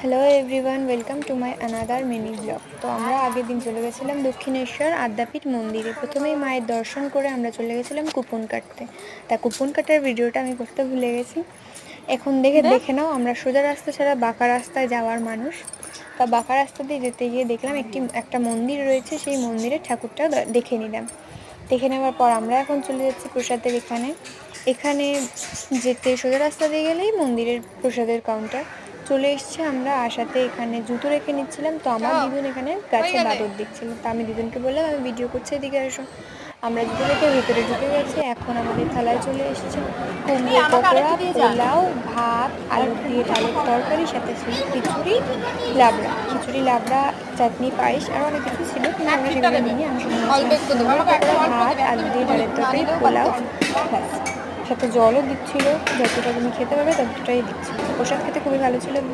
Hello everyone, welcome to my another mini blog. তো আমরা আগের দিন চলে গেছিলাম দক্ষিণেশ্বর আদ্যাপীঠ মন্দিরে। প্রথমেই মায়ের দর্শন করে আমরা চলে গেছিলাম কুপন কাটতে। তা কুপন কাটার ভিডিওটা আমি করতে ভুলে গেছি। এখন দেখে নাও, আমরা সোজা রাস্তা ছাড়া বাঁকা রাস্তায় যাওয়ার মানুষ। তা বাঁকা রাস্তা দিয়ে যেতে গিয়ে দেখলাম একটা মন্দির রয়েছে, সেই মন্দিরের ঠাকুরটাও দেখে নিলাম। দেখে নেওয়ার পর আমরা এখন চলে যাচ্ছি প্রসাদের এখানে যেতে সোজা রাস্তা দিয়ে গেলেই মন্দিরের প্রসাদের কাউন্টার চলে এসছে। আমরা আসাতে এখানে জুতো রেখে নিচ্ছিলাম, তো আমার দিদুন এখানে গাছে বাদর দেখছিল। তো আমি দিদুনকে বললাম আমি ভিডিও করছি, এদিকে আসো। আমরা জুতো রেখে ভিতরে ঢুকে গেছি। এখন আমাদের থালায় চলে এসছে কুমড়ো পকোড়া, পোলাও, ভাত, আলু দিয়ে ডালের তরকারি, সাথে ছিল খিচুড়ি লাবড়া, চাটনি, পায়েস আর অনেক কিছু ছিল, কিন্তু আমরা সেগুলো নিয়ে আমি কুমড়ো পকোড়া, ভাত, আলু দিয়ে ডালের তরকারি, পোলাও, ব্যাস। সাথে জলও দিচ্ছিল, যতটা তুমি খেতে পারবে ততটাই দিচ্ছিল। প্রসাদ খেতে খুবই ভালো ছিল। বা